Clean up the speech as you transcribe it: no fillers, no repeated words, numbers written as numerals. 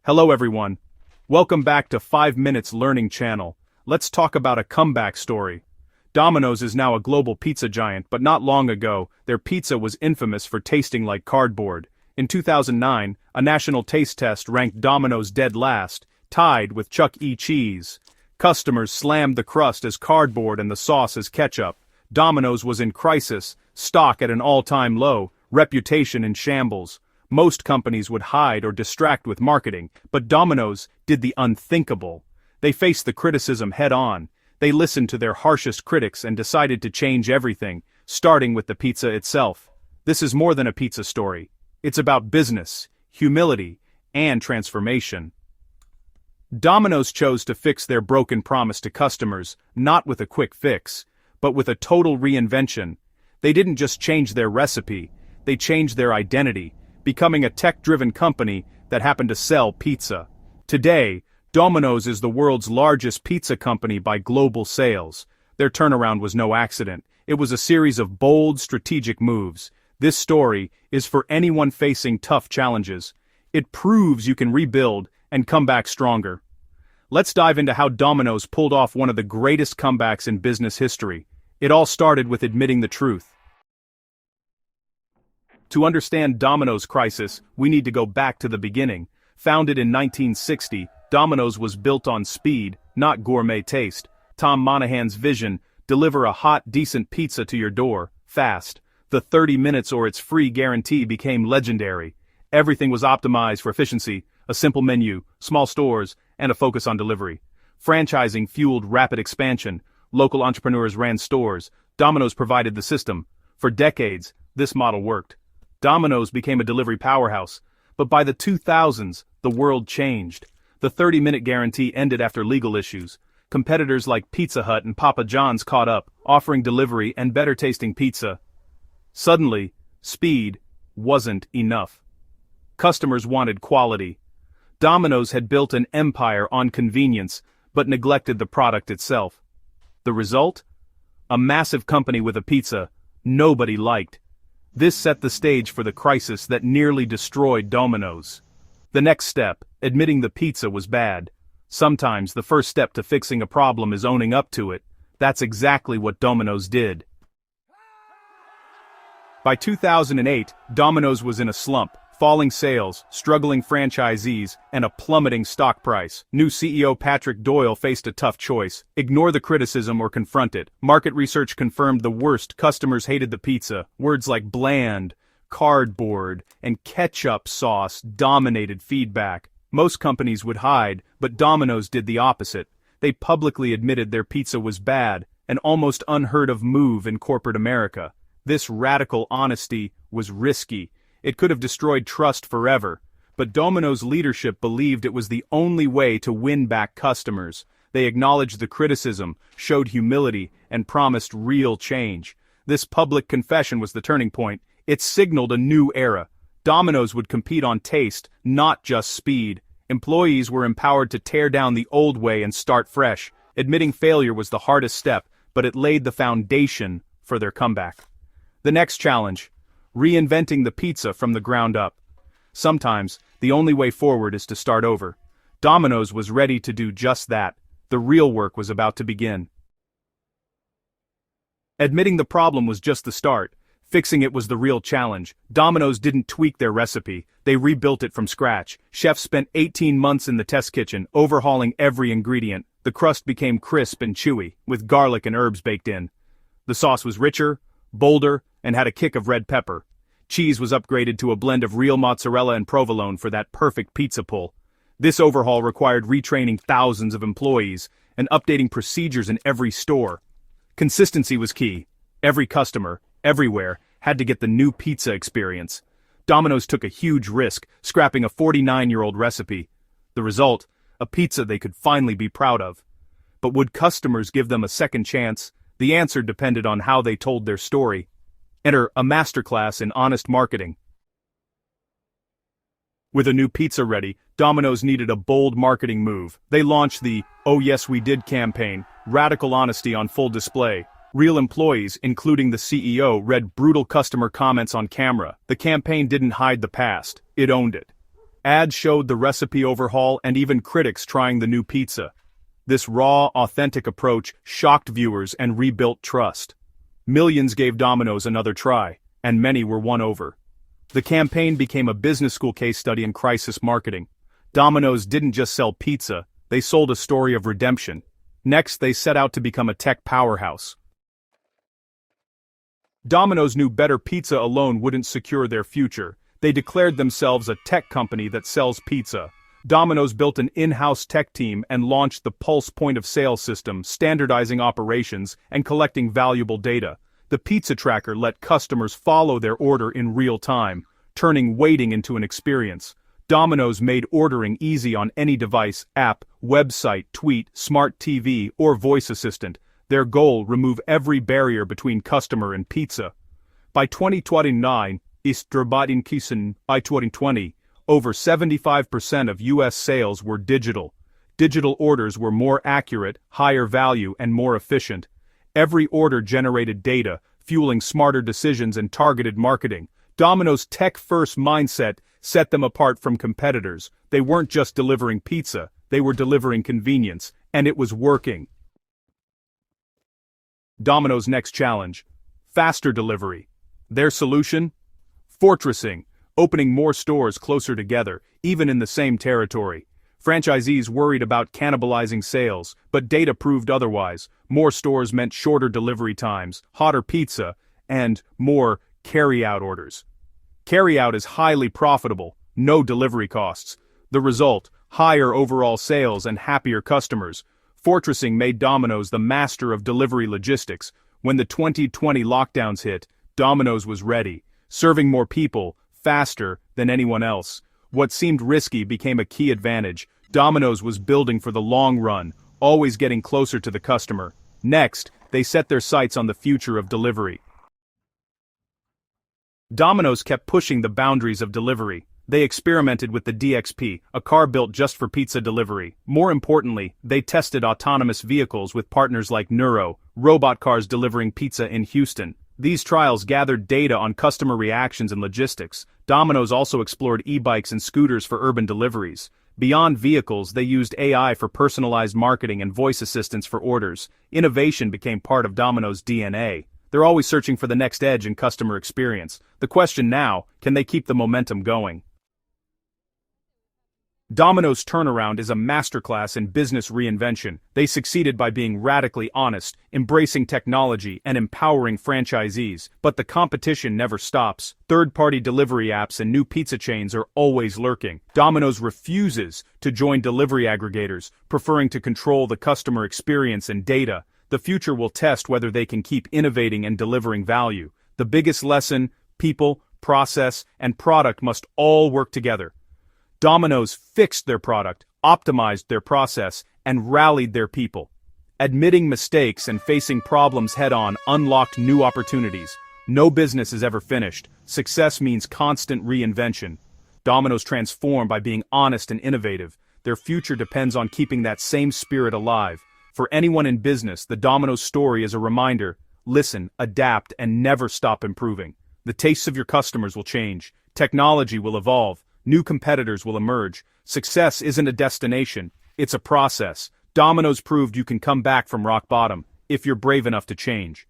Hello everyone. Welcome back to 5 Minutes Learning Channel. Let's talk about a comeback story. Domino's is now a global pizza giant, but not long ago, their pizza was infamous for tasting like cardboard. In 2009, a national taste test ranked Domino's dead last, tied with Chuck E. Cheese. Customers slammed the crust as cardboard and the sauce as ketchup. Domino's was in crisis, stock at an all-time low, reputation in shambles. Most companies would hide or distract with marketing, but Domino's did the unthinkable. They faced the criticism head-on. They listened to their harshest critics and decided to change everything, starting with the pizza itself. This is more than a pizza story. It's about business, humility, and transformation. Domino's chose to fix their broken promise to customers, not with a quick fix, but with a total reinvention. They didn't just change their recipe, they changed their identity, becoming a tech-driven company that happened to sell pizza. Today, Domino's is the world's largest pizza company by global sales. Their turnaround was no accident. It was a series of bold, strategic moves. This story is for anyone facing tough challenges. It proves you can rebuild and come back stronger. Let's dive into how Domino's pulled off one of the greatest comebacks in business history. It all started with admitting the truth. To understand Domino's crisis, we need to go back to the beginning. Founded in 1960, Domino's was built on speed, not gourmet taste. Tom Monahan's vision: deliver a hot, decent pizza to your door, fast. The 30 minutes or it's free guarantee became legendary. Everything was optimized for efficiency, a simple menu, small stores, and a focus on delivery. Franchising fueled rapid expansion. Local entrepreneurs ran stores. Domino's provided the system. For decades, this model worked. Domino's became a delivery powerhouse, but by the 2000s, the world changed. The 30-minute guarantee ended after legal issues. Competitors like Pizza Hut and Papa John's caught up, offering delivery and better-tasting pizza. Suddenly, speed wasn't enough. Customers wanted quality. Domino's had built an empire on convenience, but neglected the product itself. The result? A massive company with a pizza nobody liked. This set the stage for the crisis that nearly destroyed Domino's. The next step, admitting the pizza was bad. Sometimes the first step to fixing a problem is owning up to it. That's exactly what Domino's did. By 2008, Domino's was in a slump. Falling sales, struggling franchisees, and a plummeting stock price. New CEO Patrick Doyle faced a tough choice: ignore the criticism or confront it. Market research confirmed the worst: customers hated the pizza. Words like bland, cardboard, and ketchup sauce dominated feedback. Most companies would hide, but Domino's did the opposite. They publicly admitted their pizza was bad, an almost unheard of move in corporate America. This radical honesty was risky. It could have destroyed trust forever, but Domino's leadership believed it was the only way to win back customers. They acknowledged the criticism, showed humility, and promised real change. This public confession was the turning point. It signaled a new era. Domino's would compete on taste, not just speed. Employees were empowered to tear down the old way and start fresh. Admitting failure was the hardest step, but it laid the foundation for their comeback. The next challenge: reinventing the pizza from the ground up. Sometimes, the only way forward is to start over. Domino's was ready to do just that. The real work was about to begin. Admitting the problem was just the start. Fixing it was the real challenge. Domino's didn't tweak their recipe, they rebuilt it from scratch. Chefs spent 18 months in the test kitchen, overhauling every ingredient. The crust became crisp and chewy, with garlic and herbs baked in. The sauce was richer, bolder, and had a kick of red pepper. Cheese was upgraded to a blend of real mozzarella and provolone for that perfect pizza pull. This overhaul required retraining thousands of employees and updating procedures in every store. Consistency was key. Every customer, everywhere, had to get the new pizza experience. Domino's took a huge risk, scrapping a 49-year-old recipe. The result? A pizza they could finally be proud of. But would customers give them a second chance? The answer depended on how they told their story. Enter a masterclass in honest marketing. With a new pizza ready, Domino's needed a bold marketing move. They launched the "Oh Yes We Did" campaign, radical honesty on full display. Real employees, including the CEO, read brutal customer comments on camera. The campaign didn't hide the past, it owned it. Ads showed the recipe overhaul and even critics trying the new pizza. This raw, authentic approach shocked viewers and rebuilt trust. Millions gave Domino's another try, and many were won over. The campaign became a business school case study in crisis marketing. Domino's didn't just sell pizza, they sold a story of redemption. Next, they set out to become a tech powerhouse. Domino's knew better pizza alone wouldn't secure their future. They declared themselves a tech company that sells pizza. Domino's built an in-house tech team and launched the Pulse point-of-sale system, standardizing operations and collecting valuable data. The pizza tracker let customers follow their order in real time, turning waiting into an experience. Domino's made ordering easy on any device, app, website, tweet, smart TV, or voice assistant. Their goal: remove every barrier between customer and pizza. By 2029, by 2020, over 75% of U.S. sales were digital. Digital orders were more accurate, higher value, and more efficient. Every order generated data, fueling smarter decisions and targeted marketing. Domino's tech-first mindset set them apart from competitors. They weren't just delivering pizza, they were delivering convenience, and it was working. Domino's next challenge: faster delivery. Their solution? Fortressing, opening more stores closer together, even in the same territory. Franchisees worried about cannibalizing sales, but data proved otherwise. More stores meant shorter delivery times, hotter pizza, and more carry-out orders. Carry-out is highly profitable, no delivery costs. The result: higher overall sales and happier customers. Fortressing made Domino's the master of delivery logistics. When the 2020 lockdowns hit, Domino's was ready, serving more people, faster than anyone else. What seemed risky became a key advantage. Domino's was building for the long run, always getting closer to the customer. Next, they set their sights on the future of delivery. Domino's kept pushing the boundaries of delivery. They experimented with the DXP, a car built just for pizza delivery. More importantly, they tested autonomous vehicles with partners like Nuro, robot cars delivering pizza in Houston. These trials gathered data on customer reactions and logistics. Domino's also explored e-bikes and scooters for urban deliveries. Beyond vehicles, they used AI for personalized marketing and voice assistants for orders. Innovation became part of Domino's DNA. They're always searching for the next edge in customer experience. The question now: can they keep the momentum going? Domino's turnaround is a masterclass in business reinvention. They succeeded by being radically honest, embracing technology, and empowering franchisees. But the competition never stops. Third-party delivery apps and new pizza chains are always lurking. Domino's refuses to join delivery aggregators, preferring to control the customer experience and data. The future will test whether they can keep innovating and delivering value. The biggest lesson: people, process, and product must all work together. Domino's fixed their product, optimized their process, and rallied their people. Admitting mistakes and facing problems head-on unlocked new opportunities. No business is ever finished. Success means constant reinvention. Domino's transformed by being honest and innovative. Their future depends on keeping that same spirit alive. For anyone in business, the Domino's story is a reminder: listen, adapt, and never stop improving. The tastes of your customers will change. Technology will evolve. New competitors will emerge. Success isn't a destination, it's a process. Domino's proved you can come back from rock bottom, if you're brave enough to change.